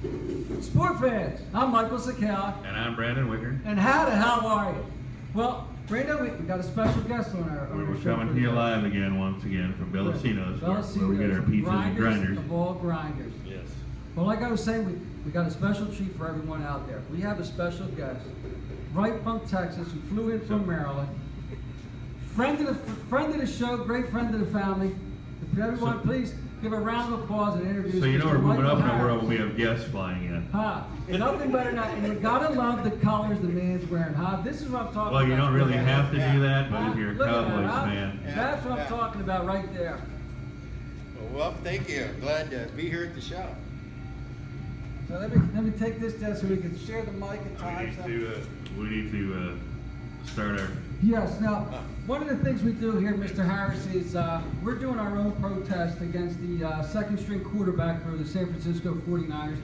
Sport fans, I'm Michael Sakala. And I'm Brandon Wicker. And how the hell are you? Well, Brandon, we got a special guest on our We're show coming to you live again, once again, from Bellacino's, where we get our pizzas and grinders. Of all grinders. Yes. Well, like I was saying, we got a special treat for everyone out there. We have a special guest, right from Texas, who flew in from Maryland. Friend of the show, great friend of the family. Everyone, please give a round of applause and introduce. So you know we're moving up in the Harris. world when we have guests flying in. Nothing better than that. And you gotta love the colors the man's wearing, This is what I'm talking about. Well, you don't really have to do that, but if you're a Look at Cowboys that, fan. That's what I'm talking about right there. Well, thank you. Glad to be here at the show. So let me take this down so we can share the mic at times. We need to start our... Yes, now, one of the things we do here, Mr. Harris, is we're doing our own protest against the second string quarterback for the San Francisco 49ers.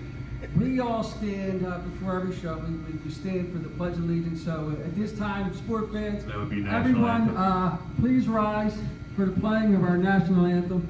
We all stand before every show. We stand for the Pledge of Allegiance. So at this time, sport fans, That would be national everyone, anthem. please rise for the playing of our national anthem.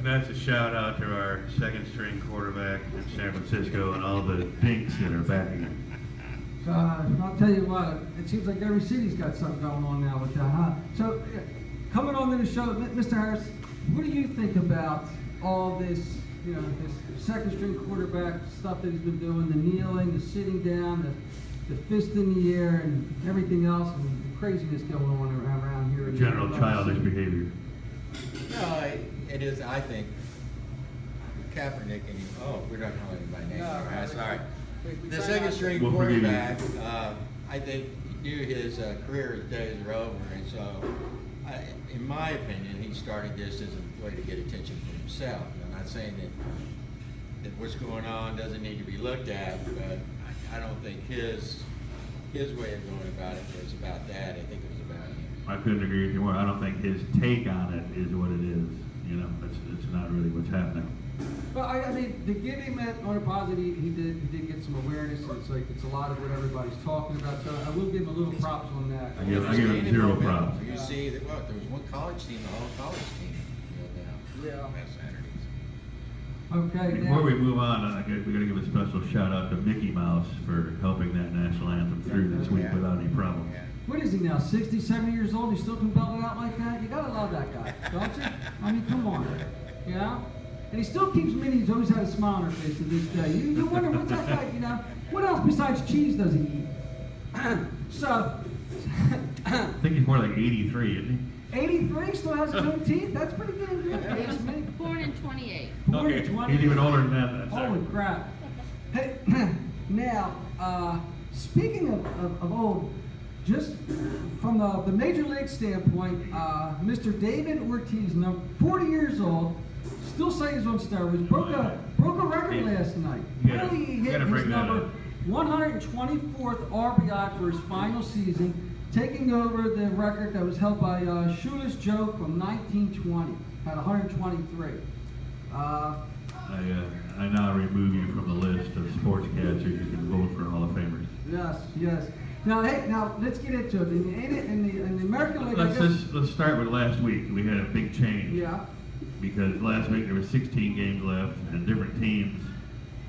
That's a shout out to our second string quarterback in San Francisco and all the dinks that are backing him. So I'll tell you what, it seems like every city's got something going on now with that, huh? So coming on to the show, Mr. Harris, what do you think about all this, this second string quarterback stuff that he's been doing, the kneeling, the sitting down, the fist in the air, and everything else, and the craziness going on around here? General childish behavior. No, it is, I think, Kaepernick and we're not calling him by name. No, That's all right. We The second string We'll forgive you. quarterback, I think he knew his career, his days were over, and so, in my opinion, he started this as a way to get attention for himself. I'm not saying that what's going on doesn't need to be looked at, but I don't think his way of going about it was about that. I think it was about him. I couldn't agree with you more. I don't think his take on it is what it is. It's not really what's happening. Well, I mean, to give him that on a positive, he did get some awareness. It's a lot of what everybody's talking about. So I will give him a little props on that. I give him zero props. You see that there was one college team, the whole college team, Yeah. last Saturdays. Okay. Before we move on, we got to give a special shout out to Mickey Mouse for helping that national anthem through this week without any problem. Yeah. What is he now, 60, 70 years old? He still can belt it out like that? You gotta love that guy, don't you? I mean, come on. Yeah? And he still keeps Minnie. He's always had a smile on her face to this day. You wonder, what's that guy, what else besides cheese does he eat? So, I think he's more like 83, isn't he? 83, still has his own teeth? That's pretty damn good, if you ask me. Born in 128. Okay, 120? he's even older than that then, sorry. Holy crap. Hey, now, speaking of old, just from the major league standpoint, Mr. David Ortiz, now 40 years old, still say he's on steroids, broke a record last night. Yeah, Really, he you hit gotta his bring that number up. 124th RBI for his final season, taking over the record that was held by Shoeless Joe from 1920 at 123. I now remove you from the list of sportscasters you can vote for Hall of Famers. Yes. Now, let's get into it. In the American League, Let's start with last week. We had a big change. Yeah. Because last week there were 16 games left and different teams,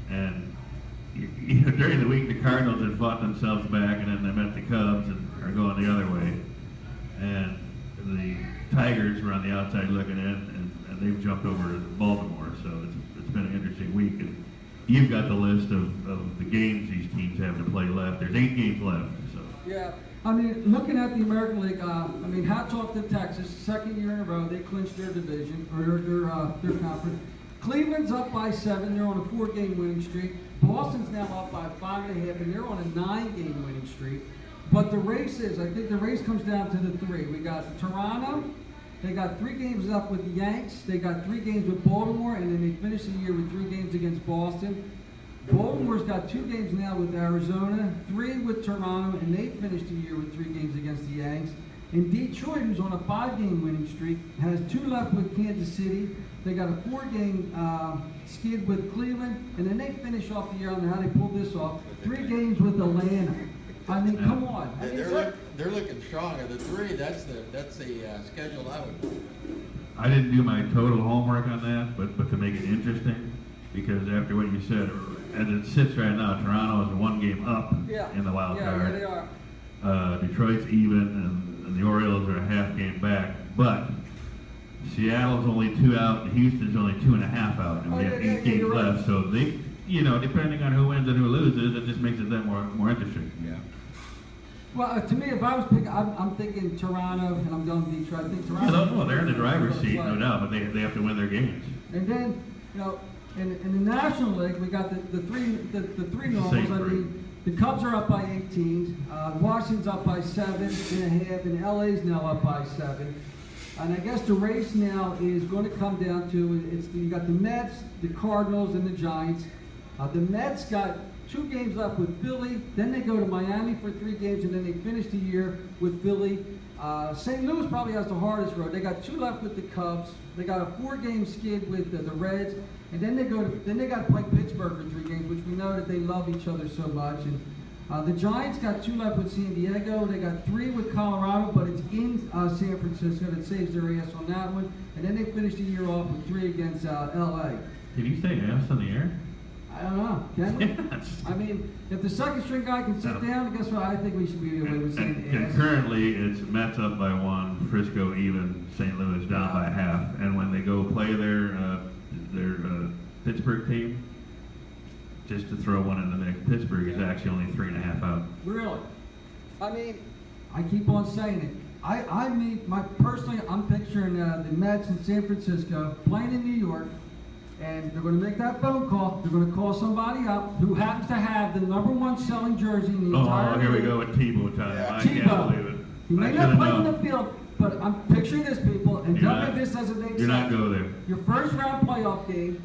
and during the week the Cardinals had fought themselves back, and then they met the Cubs and are going the other way, and the Tigers were on the outside looking in, and they've jumped over to Baltimore. So it's been an interesting week, and you've got the list of the games these teams have to play left. There's 8 games left. So Yeah. I mean, looking at the American League, hats off to Texas. Second year in a row, they clinched their division, or their conference. Cleveland's up by 7. They're on a 4-game winning streak. Boston's now up by 5.5, and they're on a 9-game winning streak. But the race I think the race comes down to the 3. We got Toronto. They got 3 games left with the Yanks. They got 3 games with Baltimore, and then they finish the year with 3 games against Boston. Baltimore's got 2 games now with Arizona, 3 with Toronto, and they finished the year with 3 games against the Yanks. And Detroit, who's on a 5-game winning streak, has 2 left with Kansas City. They got a 4-game skid with Cleveland, and then they finish off the year. I don't know how they pulled this off. 3 games with Atlanta. I mean, come on. I mean, They're looking strong. Of the 3, that's the schedule I would. I didn't do my total homework on that, but to make it interesting, because after what you said, as it sits right now, Toronto is 1 game up in the wild card. Yeah, they are. Detroit's even, and the Orioles are a half game back. But Seattle's only 2 out, and Houston's only 2.5 out, and we have 8 games left. So they, depending on who wins and who loses, it just makes it that more interesting. Yeah. Well, to me, if I was picking, I'm thinking Toronto, and I'm going to Detroit. I think Toronto. Well, they're in the driver's seat, no doubt, but they have to win their games. And then, in the National League, we got the three normals. Same I three. mean, the Cubs are up by 18. Washington's up by 7.5, and LA's now up by 7. And I guess the race now is going to come down to you got the Mets, the Cardinals, and the Giants. The Mets got 2 games left with Philly. Then they go to Miami for 3 games, and then they finish the year with Philly. St. Louis probably has the hardest road. They got 2 left with the Cubs. They got a 4-game skid with the Reds, and then they got to play Pittsburgh for 3 games, which we know that they love each other so much. And the Giants got 2 left with San Diego. They got 3 with Colorado, but it's in San Francisco that saves their ass on that one. And then they finish the year off with 3 against LA. Did you say ass on the air? I don't know. Can we? Yes. I mean, if the second string guy can sit down, guess what? I think we should be away with saying And ass. currently, it's Mets up by 1, Frisco even, St. Louis down by half. And when they go play their Pittsburgh team, just to throw one in the mix, Pittsburgh is actually only 3.5 out. Really? I mean, I keep on saying it. Personally, I'm picturing the Mets in San Francisco playing in New York, and they're going to make that phone call. They're going to call somebody up who happens to have the #1 selling jersey in the entire Oh, here we league. go with Tebow time. Yeah. I Tebow. can't believe it. He may I not should've play in known. the field, but I'm picturing this, people, and You're tell me not- if this doesn't make You're not sense. go there. Your first round playoff game,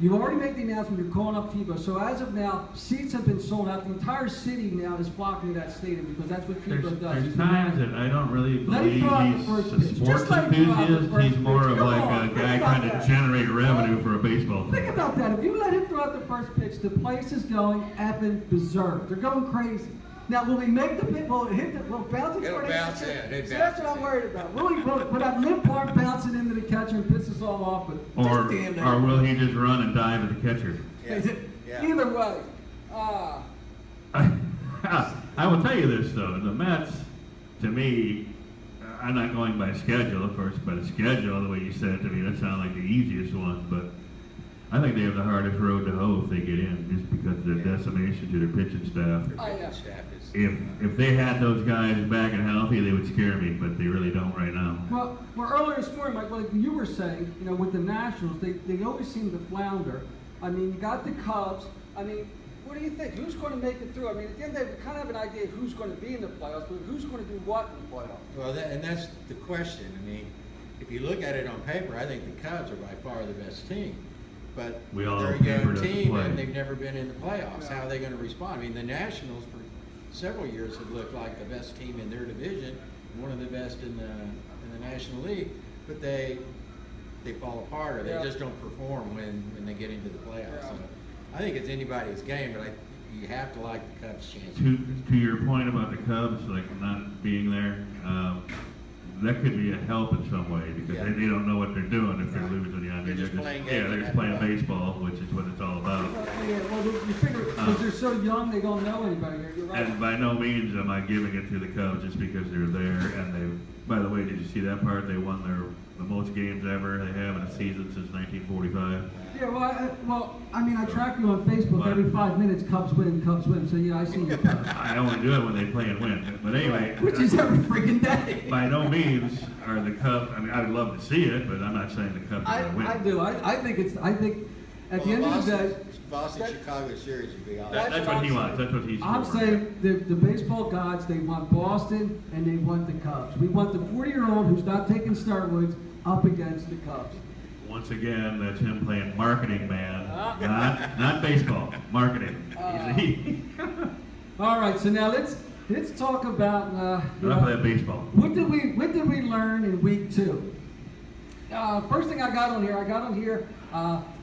you already made the announcement you're calling up Tebow. So as of now, seats have been sold out. The entire city now is flocking to that stadium because that's what Tebow does. There's He's times the man. that I don't really Let him believe throw out the he's first a pitch. sports Just let him throw out the enthusiast. first He's more pitch. of Come like on, a think guy about trying to that. generate revenue for a baseball Think team. about that. If you let him throw out the first pitch, the place is going effing berserk. They're going crazy. Now, will he make the pitch? Will it hit the? Will it bounce it? It'll toward bounce the- in. It See, that's what I'm bounces worried about. Will that limp part bounce it into the catcher and piss us all off? But Or, just damn or will he just run and dive at the catcher? Yeah. Either way. I will tell you this though, the Mets, to me, I'm not going by schedule, of course, by the schedule, the way you said it to me, that sounded like the easiest one, but I think they have the hardest road to hoe if they get in, just because of the decimation to their pitching staff. Their Oh, yeah. pitching staff is. If they had those guys back and healthy, they would scare me, but they really don't right now. Well, earlier this morning, Mike, like you were saying, you know, with the Nationals, they always seem to flounder. I mean, you got the Cubs. I mean, what do you think? Who's going to make it through? I mean, at the end of the day, we kind of have an idea of who's going to be in the playoffs, but who's going to do what in the playoffs? Well, and that's the question. I mean, if you look at it on paper, I think the Cubs are by far the best team. But We all they're a know paper young doesn't team play. and they've never been in the playoffs. Yeah. How are they going to respond? I mean, the Nationals for several years have looked like the best team in their division, one of the best in the National League, but they fall apart or they Yeah. just don't perform when they get into the playoffs. Yeah. So I think it's anybody's game, but you have to like the Cubs' chances. To your point about the Cubs, like not being there, that could be a help in some way because Yeah. they don't know what they're doing if they're Right. losing. I mean, They're just playing yeah, games they're and just having playing fun. baseball, which is what it's all about. Yeah, well, you figure because they're so young, they don't know anybody. You're right. And by no means am I giving it to the Cubs just because they're there. And they, by the way, did you see that part? They won the most games ever they have in a season since 1945. Yeah, well, I mean, I track you on Facebook But- every 5 minutes. Cubs win, Cubs win. So yeah, I see your post. I only do it when they play and win. But anyway, Which is every freaking day. by no means are the Cubs. I mean, I would love to see it, but I'm not saying the Cubs are going to win. I do. I think at the end of the day, Boston that- Chicago series would be awesome. That's what he wants. That's what he's I'm for. saying the baseball gods, they want Boston and they want the Cubs. We want the 40-year-old who's not taking steroids up against the Cubs. Once again, that's him playing marketing man, Ah. not baseball, marketing. All right, so now let's talk about you Enough know, of that baseball. what did we learn in week 2? First thing I got on here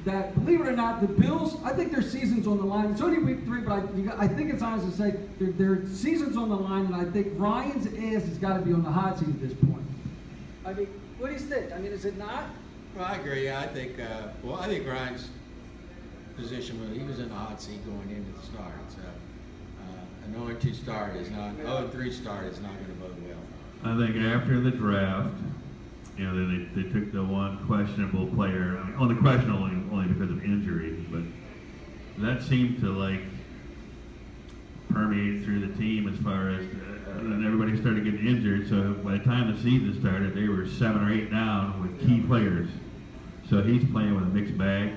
that, believe it or not, the Bills, I think their season's on the line. It's only week 3, but I think it's honest to say their season's on the line, and I think Ryan's ass has got to be on the hot seat at this point. I mean, what do you think? I mean, is it not? Well, I agree. I think Ryan's position when he was in the hot seat going into the start. So an 0-2 start is not, 0-3 start is not going to bode well. I think after the draft, you know, they took the one questionable player. I mean, only questionable only because of injury, but that seemed to like permeate through the team as far as and everybody started getting injured. So by the time the season started, they were 7 or 8 down with key players. So he's playing with a mixed bag.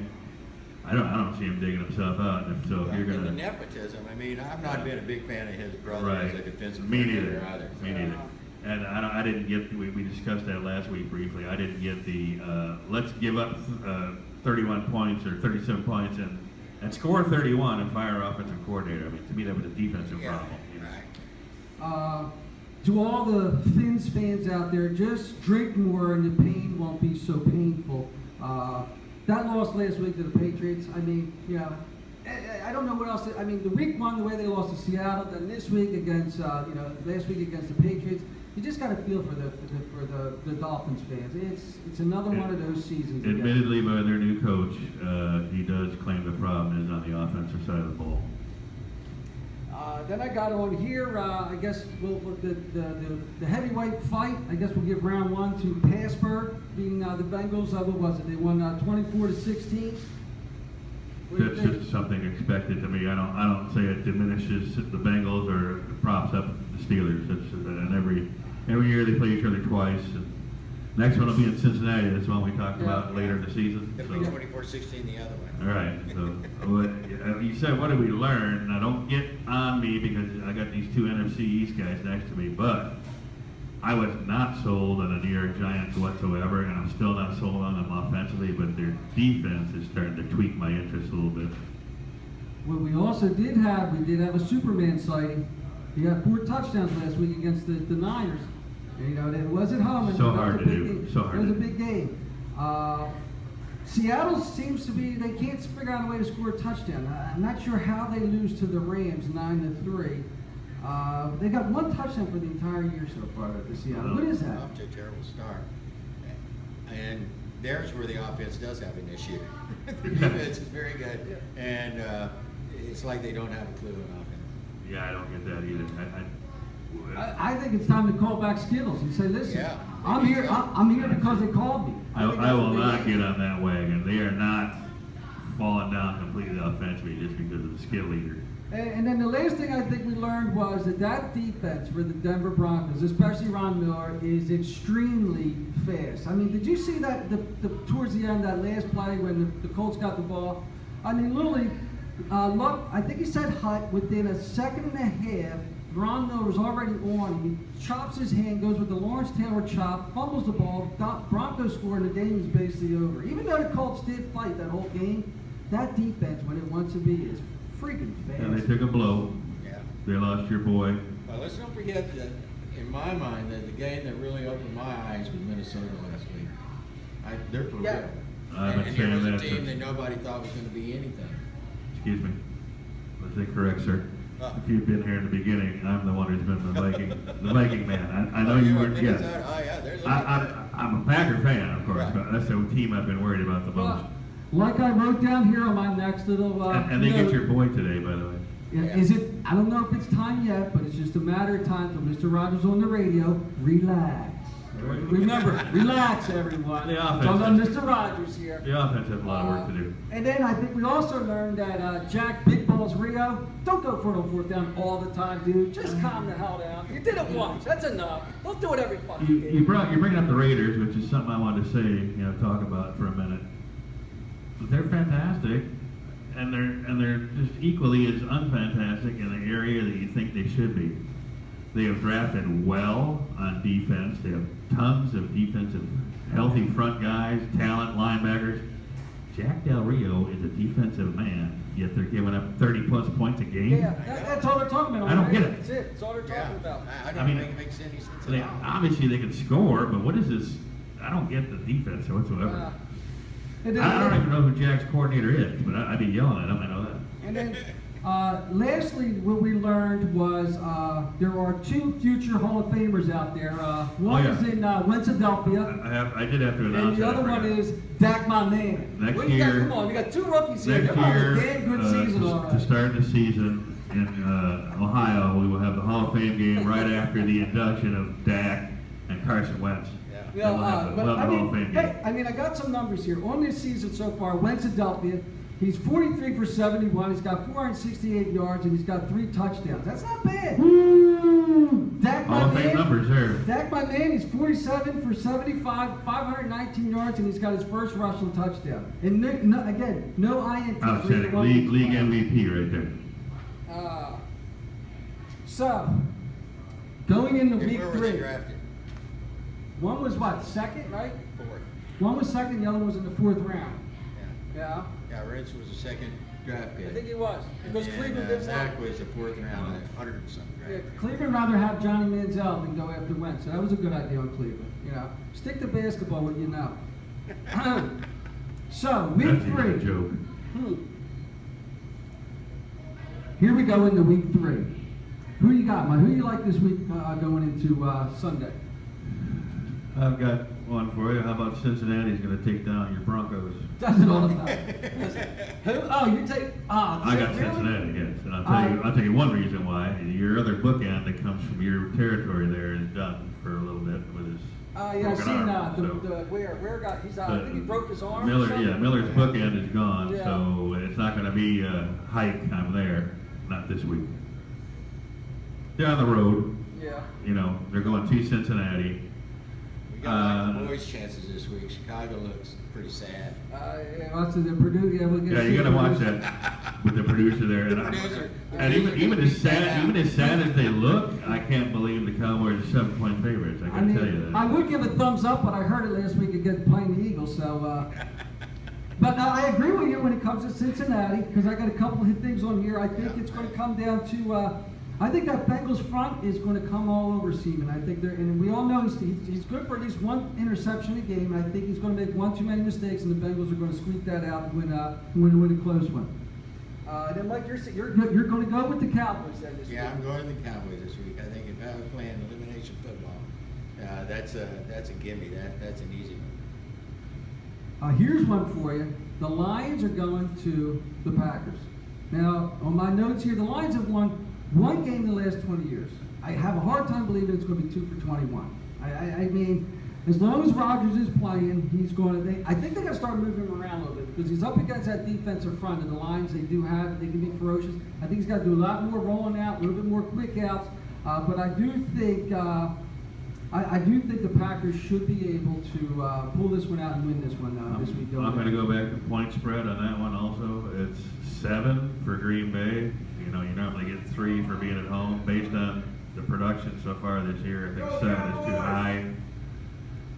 I don't see him digging himself out. If you're And the gonna nepotism. I mean, I've not been a big fan of his brother right, as a defensive me coordinator neither. either. Me neither. And I didn't get. We discussed that last week briefly. I didn't get the let's give up 31 points or 37 points and score 31 and fire offensive coordinator. I mean, to me that was a defensive Yeah, problem. You know? right. To all the Finns fans out there, just drink more and the pain won't be so painful. That loss last week to the Patriots, I mean, you know, I don't know what else. I mean, the week 1, the way they lost to Seattle, then this week against, last week against the Patriots, you just got to feel for the Dolphins fans. It's another one of those seasons. again. Admittedly, by their new coach, he does claim the problem is on the offensive side of the ball. Then I got on here, I guess the heavyweight fight, I guess we'll give round 1 to Passburg, beating the Bengals. What was it? They won 24-16. What do you That's think? just something expected to me. I don't say it diminishes the Bengals or props up the Steelers. It's and every year they play each other twice. And next one will be in Cincinnati. That's one we talked about later in the season. It'll be 24-16 the other way. All right. So you said, what did we learn? Now don't get on me because I got these 2 NFC East guys next to me, but I was not sold on the New York Giants whatsoever, and I'm still not sold on them offensively, but their defense is starting to tweak my interest a little bit. What we also did have a Superman sighting. He got 4 touchdowns last week against the Niners. And, you know, it was at home. And So it was hard a to big do. game. So hard It was a to do. big game. Seattle seems to be, they can't figure out a way to score a touchdown. I'm not sure how they lose to the Rams 9-3. They got 1 touchdown for the entire year so far at Seattle. What is that? Off to a terrible start. And there's where the offense does have an issue. The defense is very good, and it's like they don't have a clue on offense. Yeah, I don't get that either. I think it's time to call back Skittles and say, listen, Yeah, I'm maybe here. so. I'm here because they called me. I think will that's what not they get on that wagon. They are not falling down completely offensively just because of the skill leader. And then the last thing I think we learned was that defense for the Denver Broncos, especially Ron Miller, is extremely fast. I mean, did you see that towards the end, that last play when the Colts got the ball? I mean, literally, look, I think he said Hut within a second and a half. Ron Miller was already on. He chops his hand, goes with the Lawrence Taylor chop, fumbles the ball. Broncos score, and the game is basically over. Even though the Colts did fight that whole game, that defense, when it wants to be, is freaking fast. And they took a blow. Yeah. They lost your boy. Well, let's not forget that, in my mind, that the game that really opened my eyes was Minnesota last week. They're for Yeah. real. I've been And saying it was a that team since- that nobody thought was going to be anything. Excuse me. Was that correct, sir? If you've been here in the beginning, I'm the one who's been the Viking man. I know you were, yes. Oh, yeah, there's a I'm a Packer fan, of course, Right. but that's the team I've been worried about the most. Well, like I wrote down here on my next little And they note, get your boy today, by the way. Is it? I don't know if it's time yet, but it's just a matter of time till Mr. Rogers on the radio. Relax. Remember, relax, everyone. The offense. Talking about Mr. Rogers here. The offense has a lot of work to do. And then I think we also learned that Jack Big Balls Rio, don't go for it on fourth down all the time, dude. Just calm the hell down. You did it once. That's enough. Don't do it every fucking game. You're bringing up the Raiders, which is something I wanted to say, talk about for a minute. But they're fantastic, and they're just equally as unfantastic in the area that you think they should be. They have drafted well on defense. They have tons of defensive, healthy front guys, talent, linebackers. Jack Del Rio is a defensive man, yet they're giving up 30-plus points a game. Yeah, that's all they're talking about. I don't get it. That's it. That's all they're talking about. I don't I mean, think it makes any sense They, at all. obviously, they can score, but what is this? I don't get the defense whatsoever. And then- I don't even know who Jack's coordinator is, but I'd be yelling at him. I know that. And then, lastly, what we learned was there are two future Hall of Famers out there. One is in Wenceslampia, I did have to and announce the that. other one is Dak my man. Next What do you got? year- Come on, you got two rookies here. Next They're having year, a damn good season to already. start the season in Ohio, we will have the Hall of Fame game right after the induction of Dak and Carson Wentz. Yeah. Then we'll have the But I Hall of mean, Fame hey, game. I mean, I got some numbers here. On this season so far, Wenceslampia, he's 43 for 71. He's got 468 yards, and he's got 3 touchdowns. That's not bad. Dak, Hall my of Fame man, numbers there. Dak, my man, he's 47 for 75, 519 yards, and he's got his first rushing touchdown. And no INT. for either Outstanding. one. League MVP right there. So, going into And week where were they 3, drafted? one was what, second, right? Fourth. One was second, the other was in the 4th round. Yeah. Yeah. Yeah, Rentz was the second draft pick. I think he was. And Because then, Cleveland did Zach was the fourth round, 100 and something, Yeah, right? Cleveland rather have Johnny Manziel than go after Wentz. So that was a good idea on Cleveland. Stick to basketball, what you know. So week That's even a 3. joke. Here we go into week 3. Who you got, Mike? Who you like this week going into Sunday? I've got one for you. How about Cincinnati's going to take down your Broncos? Does it all the time. Who? Oh, you take. I got really? Cincinnati, yes. And I'll tell you one reason why. Your other bookend that comes from your territory there is done for a little bit with his Yeah, I broken seen arm. So- where got he's I think he broke his arm. or Miller, something? yeah, Miller's bookend is gone, Yeah. so it's not going to be a hike. I'm there, not this week. They're on the road. Yeah. They're going to Cincinnati. We got like the boys' chances this week. Chicago looks pretty sad. What's it? The Purdue? Yeah, we'll get. Yeah, you got to watch that with the producer there. The And I- producer. And even as sad as they look, I can't believe the Cowboys are 7-point favorites. I I can tell you mean, that. I would give a thumbs up, but I heard it last week against playing the Eagles. So, but I agree with you when it comes to Cincinnati because I got a couple of things on here. I think it's going to come down to. I think that Bengals front is going to come all over Seaman. I think and we all know he's good for at least one interception a game. I think he's going to make one too many mistakes, and the Bengals are going to squeak that out and win a close one. Then, Mike, you're going to go with the Cowboys then this Yeah, I'm week. going to the Cowboys this week. I think if I was playing elimination football, that's a gimme. That's an easy one. Here's one for you. The Lions are going to the Packers. Now, on my notes here, the Lions have won one game in the last 20 years. I have a hard time believing it's going to be 2 for 21. I mean, As long as Rodgers is playing, he's going to. I think they got to start moving him around a little bit because he's up against that defensive front and the lines they do have. They can be ferocious. I think he's got to do a lot more rolling out, a little bit more quick outs. But I do think the Packers should be able to pull this one out and win this one this week. I'm going to go back to point spread on that one also. It's 7 for Green Bay. You know, you normally get 3 for being at home. Based on the production so far this year, I think 7 is too high.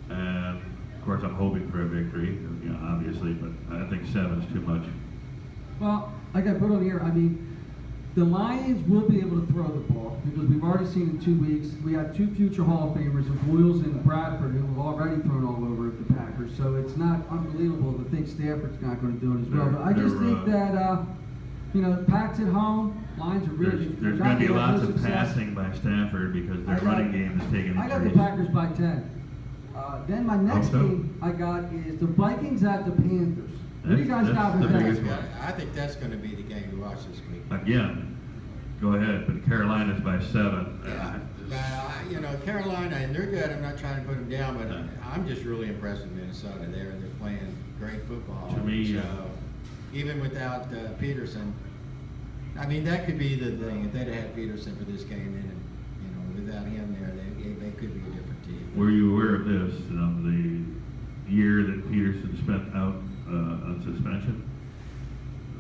And of course, I'm hoping for a victory, you know, obviously, but I think 7 is too much. Well, like I put on here, I mean, the Lions will be able to throw the ball because we've already seen in 2 weeks, we have 2 future Hall of Famers, in Boyles and Bradford, who have already thrown all over the Packers. So it's not unbelievable to think Stafford's not going to do it as well. But I just think that, you know, Packs at home, Lions are really. There's going to be lots of passing by Stafford because their running game is taking. I got the Packers by 10. Then my next game I got is the Vikings at the Panthers. What do you guys got with that? I think that's going to be the game to watch this week. Again, go ahead, but Carolina's by 7. Yeah, you know, Carolina, and they're good. I'm not trying to put them down, but I'm just really impressed with Minnesota. They're playing great football. To me, so even without Peterson, I mean, that could be the thing. If they'd had Peterson for this game, then you know, without him there, they could be a different team. Were you aware of this? The year that Peterson spent out on suspension,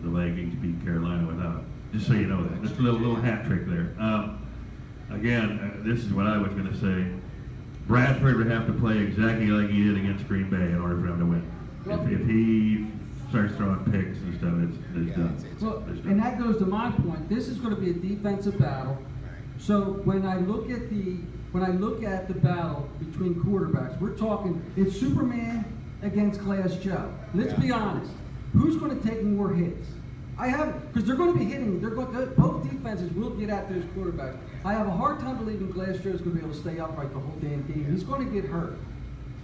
the Vikings beat Carolina without. Just so you know that. Just a little hat trick there. Again, this is what I was going to say. Bradford would have to play exactly like he did against Green Bay in order for him to win. If he starts throwing picks and stuff, it's done. Well, and that goes to my point. This is going to be a defensive battle. So when I look at the battle between quarterbacks, we're talking it's Superman against Class Joe. Let's be honest. Who's going to take more hits? I haven't, because they're going to be hitting. Both defenses will get at those quarterbacks. I have a hard time believing Glass Joe's going to be able to stay upright the whole damn game. He's going to get hurt.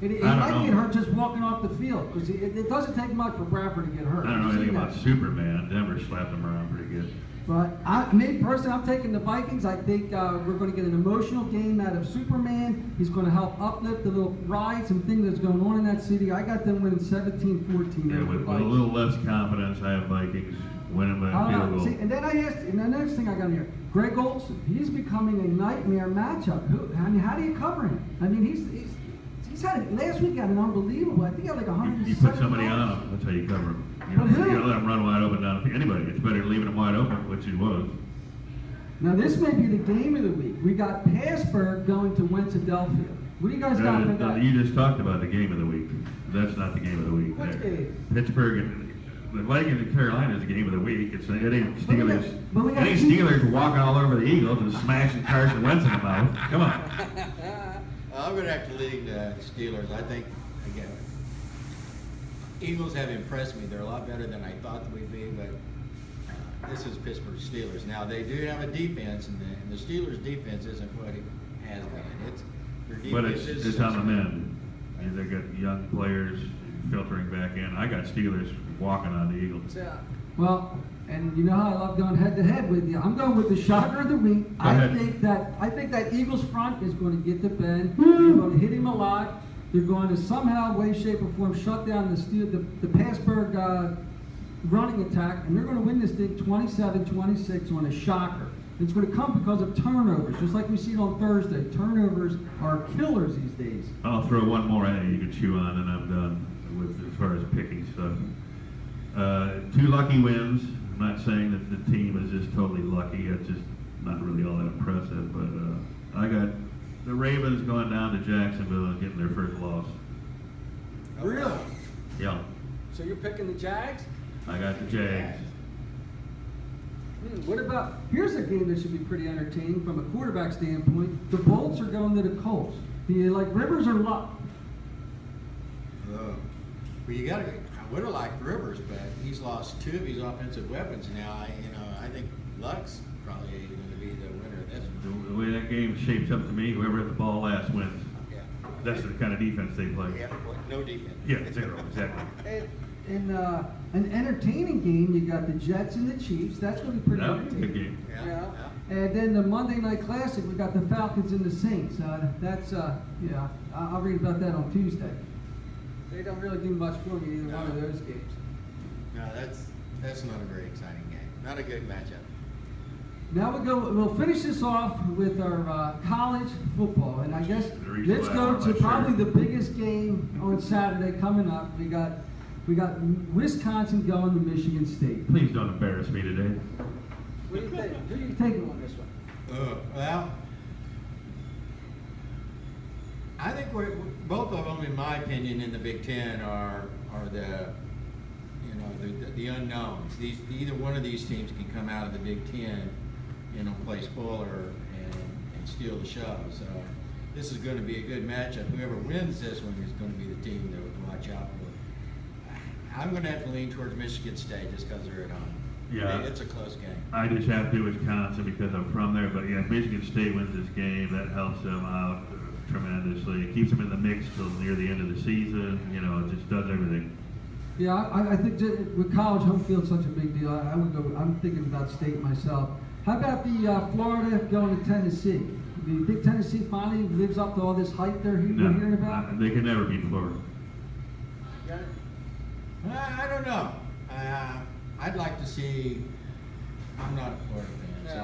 He might get hurt just walking off the field because it doesn't take much for Bradford to get hurt. I don't know anything about Superman. Denver slapped him around pretty good. But me personally, I'm taking the Vikings. I think we're going to get an emotional game out of Superman. He's going to help uplift the little riots and things that's going on in that city. I got them winning 17-14. Yeah, with a little less confidence, I have Vikings winning by a field goal. See, and then I asked, and the next thing I got here, Greg Olsen. He's becoming a nightmare matchup. I mean, how do you cover him? I mean, he's had it last week. Had an unbelievable. I think he had like 100. You put somebody on him. That's how you cover him. You don't let him run wide open down the field. Anybody, it's better leaving him wide open, which he was. Now this may be the game of the week. We got Passburg going to Wencedelphia. What do you guys got for that? You just talked about the game of the week. That's not the game of the week. What game? Pittsburgh and the Vikings and Carolina is the game of the week. It ain't Steelers. It ain't Steelers walking all over the Eagles and smashing Carson Wentz in the mouth. Come on. I'm going to have to lead the Steelers. I think, again, Eagles have impressed me. They're a lot better than I thought they would be, but this is Pittsburgh Steelers. Now, they do have a defense, and the Steelers' defense isn't what it has been. But it's on the mend. They got young players filtering back in. I got Steelers walking on the Eagles. Yeah. Well, and you know how I love going head-to-head with you. I'm going with the shocker of the week. I think that Eagles front is going to get the bend. They're going to hit him a lot. They're going to somehow, way, shape, or form shut down the Passburg running attack, and they're going to win this thing 27-26 on a shocker. It's going to come because of turnovers, just like we see on Thursday. Turnovers are killers these days. I'll throw one more at you can chew on, and I'm done as far as picking stuff. 2 lucky wins. I'm not saying that the team is just totally lucky. It's just not really all that impressive. But I got the Ravens going down to Jacksonville and getting their first loss. Really? Yeah. So you're picking the Jags? I got the Jags. What about, here's a game that should be pretty entertaining from a quarterback standpoint. The Bolts are going to the Colts. Do you like Rivers or Luck? Well, I would have liked Rivers, but he's lost 2 of his offensive weapons now. I think Luck's probably going to be the winner of this one. The way that game shapes up to me, whoever has the ball last wins. Yeah. That's the kind of defense they play. Yeah, no defense. Yeah, 0, exactly. In an entertaining game, you got the Jets and the Chiefs. That's going to be pretty That was a entertaining. good game. Yeah. And then the Monday Night Classic, we got the Falcons and the Saints. Yeah, I'll read about that on Tuesday. They don't really do much for me, either one of those games. No, that's not a very exciting game. Not a good matchup. Now we'll finish this off with our college football, and I guess let's go to probably the biggest game on Saturday coming up. We got Wisconsin going to Michigan State. Please don't embarrass me today. What do you think? Who are you taking on this one? Well, I think both of them, in my opinion, in the Big Ten are the unknowns. Either one of these teams can come out of the Big Ten, play spoiler and steal the show. So this is going to be a good matchup. Whoever wins this one is going to be the team to watch out for. I'm going to have to lean towards Michigan State just because they're at home. Yeah, it's a close game. I just have to do Wisconsin because I'm from there. But yeah, if Michigan State wins this game, that helps them out tremendously. It keeps them in the mix till near the end of the season. It just does everything. Yeah, I think with college, home field's such a big deal. I would go. I'm thinking about State myself. How about the Florida going to Tennessee? Do you think Tennessee finally lives up to all this hype we're hearing about? They can never beat Florida. Got it? I don't know. I'd like to see. I'm not a Florida fan, so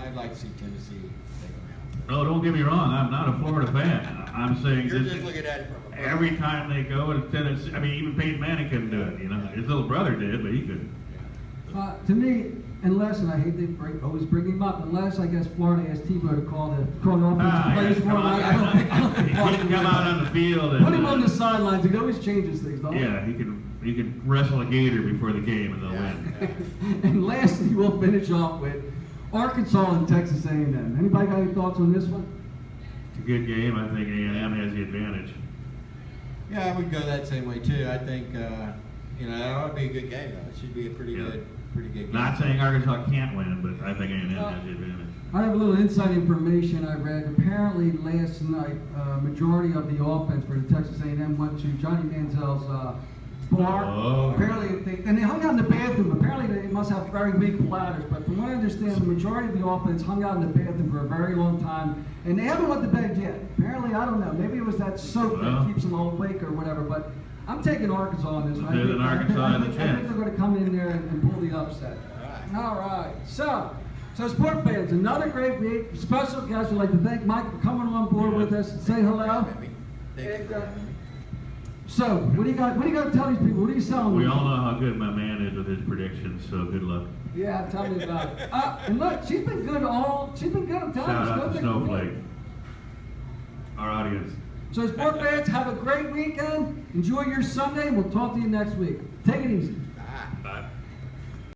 I'd like to see Tennessee take them out. No, don't get me wrong. I'm not a Florida fan. I'm saying You're just looking at it from a every time they go to Tennessee. I mean, even Peyton Manning couldn't do it. His little brother did, but he couldn't. To me, unless, and I hate to always bring him up, unless I guess Florida asked Tebow to call the offensive plays for him. I don't think he can come out on the field and put him on the sidelines. He always changes things, don't he? Yeah, he can wrestle a gator before the game and they'll win. And lastly, we'll finish off with Arkansas and Texas A&M. Anybody got any thoughts on this one? It's a good game. I think A&M has the advantage. Yeah, I would go that same way too. I think that ought to be a good game though. It should be a pretty good game. Not saying Arkansas can't win, but I think A&M has the advantage. I have a little inside information I read. Apparently last night, majority of the offense for the Texas A&M went to Johnny Manziel's bar. Oh. Apparently, they hung out in the bathroom. Apparently, they must have very big platters. But from what I understand, the majority of the offense hung out in the bathroom for a very long time, and they haven't went to bed yet. Apparently, I don't know. Maybe it was that soap that keeps them awake or whatever. But I'm taking Arkansas on this one. Better than Arkansas in the I think chance. they're going to come in there and pull the upset. All right. So sport fans, another great week. Special guest. We'd like to thank Mike for coming on board with us and say hello. So, what do you got to tell these people? What are you selling? We all know how good my man is with his predictions, so good luck. Yeah, tell me about it. And look, she's been good. I'm telling you. Shout out to Snowflake, our audience. So, sport fans, have a great weekend. Enjoy your Sunday, and we'll talk to you next week. Take it easy.